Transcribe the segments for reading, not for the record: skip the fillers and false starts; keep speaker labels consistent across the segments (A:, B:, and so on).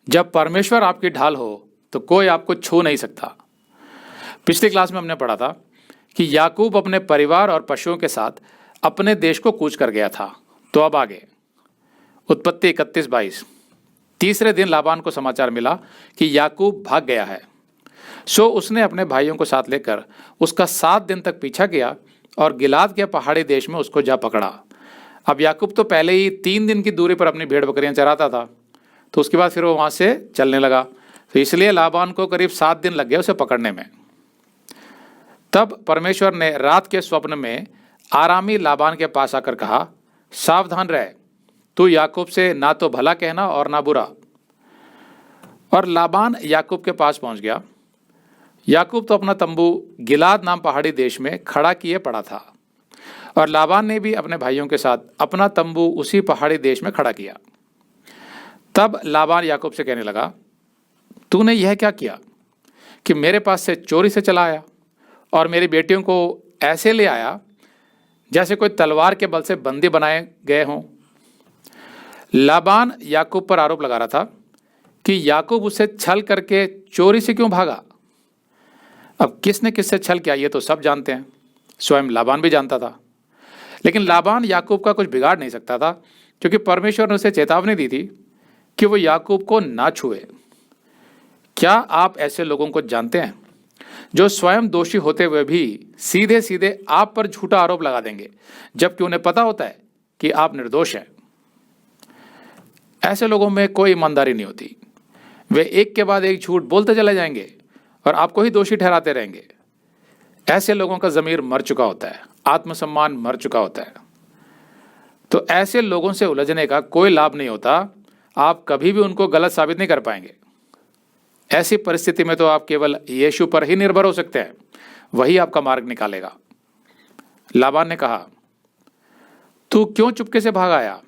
A: जब परमेश्वर आपकी ढाल हो तो कोई आपको छू नहीं सकता। पिछली क्लास में हमने पढ़ा था कि याकूब अपने परिवार और पशुओं के साथ अपने देश को कूच कर गया था। तो अब आगे उत्पत्ति 31:22। तीसरे दिन लाबान को समाचार मिला कि याकूब भाग गया है। सो उसने अपने भाइयों को साथ लेकर उसका 7 दिन तक पीछा किया और गिलाद के पहाड़ी देश में उसको जा पकड़ा। अब याकूब तो पहले ही 3 दिन की दूरी पर अपनी भेड़ बकरियां चराता था, तो उसके बाद फिर वो वहां से चलने लगा, तो इसलिए लाबान को करीब 7 दिन लग गए उसे पकड़ने में। तब परमेश्वर ने रात के स्वप्न में आरामी लाबान के पास आकर कहा, सावधान रह, तू याकूब से ना तो भला कहना और ना बुरा। और लाबान याकूब के पास पहुंच गया। याकूब तो अपना तंबू गिलाद नाम पहाड़ी देश में खड़ा किए पड़ा था, और लाबान ने भी अपने भाइयों के साथ अपना तंबू उसी पहाड़ी देश में खड़ा किया। तब लाबान याकूब से कहने लगा, तूने यह क्या किया कि मेरे पास से चोरी से चला आया और मेरी बेटियों को ऐसे ले आया जैसे कोई तलवार के बल से बंदी बनाए गए हों। लाबान याकूब पर आरोप लगा रहा था कि याकूब उसे छल करके चोरी से क्यों भागा। अब किसने किससे छल किया ये तो सब जानते हैं, स्वयं लाबान भी जानता था। लेकिन लाबान याकूब का कुछ बिगाड़ नहीं सकता था, क्योंकि परमेश्वर ने उसे चेतावनी दी थी कि वो याकूब को ना छुए। क्या आप ऐसे लोगों को जानते हैं जो स्वयं दोषी होते हुए भी सीधे सीधे आप पर झूठा आरोप लगा देंगे, जबकि उन्हें पता होता है कि आप निर्दोष हैं। ऐसे लोगों में कोई ईमानदारी नहीं होती। वे एक के बाद एक झूठ बोलते चले जाएंगे और आपको ही दोषी ठहराते रहेंगे। ऐसे लोगों का ज़मीर मर चुका होता है, आत्मसम्मान मर चुका होता है। तो ऐसे लोगों से उलझने का कोई लाभ नहीं होता। आप कभी भी उनको गलत साबित नहीं कर पाएंगे। ऐसी परिस्थिति में तो आप केवल यीशु पर ही निर्भर हो सकते हैं, वही आपका मार्ग निकालेगा। लाबान ने कहा, तू क्यों चुपके से भाग आया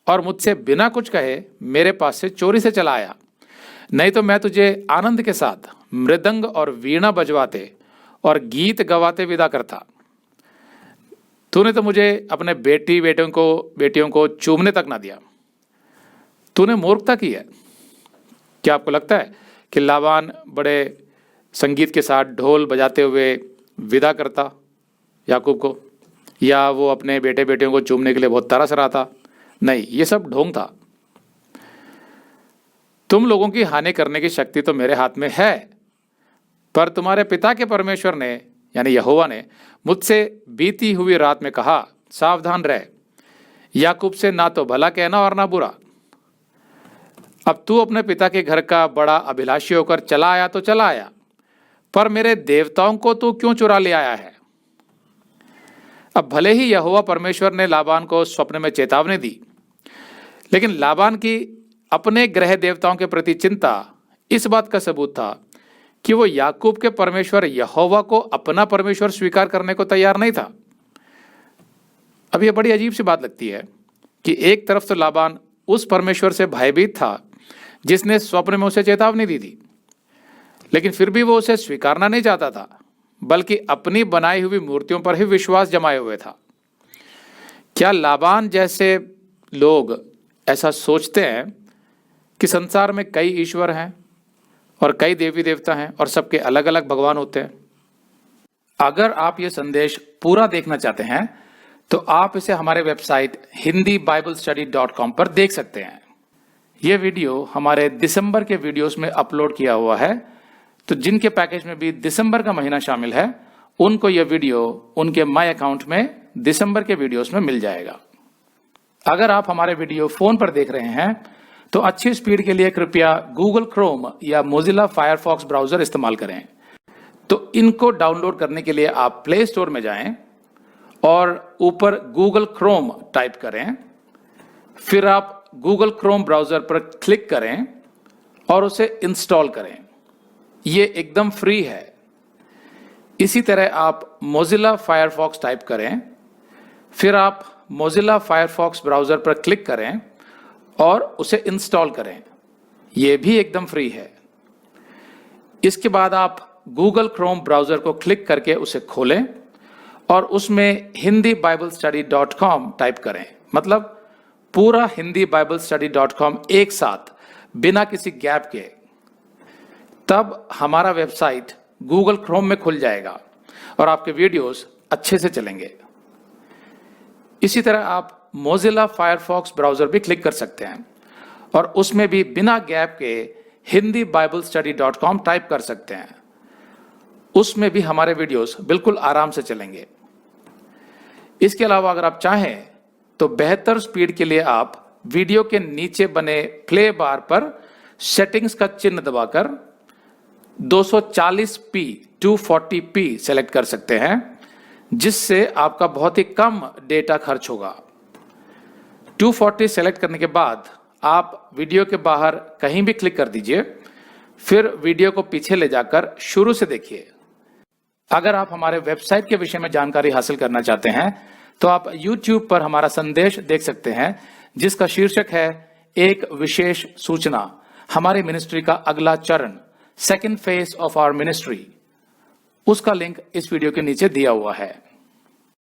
A: और मुझसे बिना कुछ कहे मेरे पास से चोरी से चला आया? नहीं तो मैं तुझे आनंद के साथ मृदंग और वीणा बजवाते और गीत गवाते विदा करता। तूने तो मुझे अपने बेटियों को चूमने तक ना दिया। तूने मूर्खता की है। क्या आपको लगता है कि लाबान बड़े संगीत के साथ ढोल बजाते हुए विदा करता याकूब को, या वो अपने बेटियों को चूमने के लिए बहुत तरस रहा था? नहीं, ये सब ढोंग था। तुम लोगों की हानि करने की शक्ति तो मेरे हाथ में है, पर तुम्हारे पिता के परमेश्वर ने यानी यहोवा ने मुझसे बीती हुई रात में कहा, सावधान रह, याकूब से ना तो भला कहना और ना बुरा। अब तू अपने पिता के घर का बड़ा अभिलाषी होकर चला आया तो चला आया, पर मेरे देवताओं को तू क्यों चुरा ले आया है? अब भले ही यहोवा परमेश्वर ने लाबान को स्वप्न में चेतावनी दी, लेकिन लाबान की अपने ग्रह देवताओं के प्रति चिंता इस बात का सबूत था कि वो याकूब के परमेश्वर यहोवा को अपना परमेश्वर स्वीकार करने को तैयार नहीं था। अब यह बड़ी अजीब सी बात लगती है कि एक तरफ तो लाबान उस परमेश्वर से भयभीत था जिसने स्वप्न में उसे चेतावनी दी थी, लेकिन फिर भी वो उसे स्वीकारना नहीं चाहता था, बल्कि अपनी बनाई हुई मूर्तियों पर ही विश्वास जमाए हुए था। क्या लाबान जैसे लोग ऐसा सोचते हैं कि संसार में कई ईश्वर हैं और कई देवी देवता हैं और सबके अलग अलग भगवान होते हैं? अगर आप ये संदेश पूरा देखना चाहते हैं तो आप इसे हमारे वेबसाइट hindiBiblestudy.com पर देख सकते हैं। ये वीडियो हमारे दिसंबर के वीडियोस में अपलोड किया हुआ है, तो जिनके पैकेज में भी दिसंबर का महीना शामिल है उनको यह वीडियो उनके माई अकाउंट में दिसंबर के वीडियोस में मिल जाएगा। अगर आप हमारे वीडियो फोन पर देख रहे हैं तो अच्छी स्पीड के लिए कृपया गूगल क्रोम या मोजिला फायरफॉक्स ब्राउजर इस्तेमाल करें। तो इनको डाउनलोड करने के लिए आप प्ले स्टोर में जाएं और ऊपर गूगल क्रोम टाइप करें, फिर आप गूगल क्रोम ब्राउजर पर क्लिक करें और उसे इंस्टॉल करें। ये एकदम फ्री है। इसी तरह आप मोजिला फायरफॉक्स टाइप करें, फिर आप मोजिला फायरफॉक्स ब्राउजर पर क्लिक करें और उसे इंस्टॉल करें। यह भी एकदम फ्री है। इसके बाद आप गूगल क्रोम ब्राउजर को क्लिक करके उसे खोलें और उसमें hindiBiblestudy.com टाइप करें, मतलब पूरा hindiBiblestudy.com एक साथ बिना किसी गैप के, तब हमारा वेबसाइट गूगल क्रोम में खुल जाएगा और आपके वीडियोस अच्छे से चलेंगे। इसी तरह आप मोजिला फायरफॉक्स ब्राउजर भी क्लिक कर सकते हैं और उसमें भी बिना गैप के hindiBiblestudy.com टाइप कर सकते हैं। उसमें भी हमारे वीडियोस बिल्कुल आराम से चलेंगे। इसके अलावा अगर आप चाहें तो बेहतर स्पीड के लिए आप वीडियो के नीचे बने प्ले बार पर सेटिंग्स का चिन्ह दबाकर 240p 240p सेलेक्ट कर सकते हैं, जिससे आपका बहुत ही कम डेटा खर्च होगा। 240 सेलेक्ट करने के बाद आप वीडियो के बाहर कहीं भी क्लिक कर दीजिए, फिर वीडियो को पीछे ले जाकर शुरू से देखिए। अगर आप हमारे वेबसाइट के विषय में जानकारी हासिल करना चाहते हैं तो आप YouTube पर हमारा संदेश देख सकते हैं, जिसका शीर्षक है एक विशेष सूचना, हमारी मिनिस्ट्री का अगला चरण, second phase of our ministry. उसका लिंक इस वीडियो के नीचे दिया हुआ है।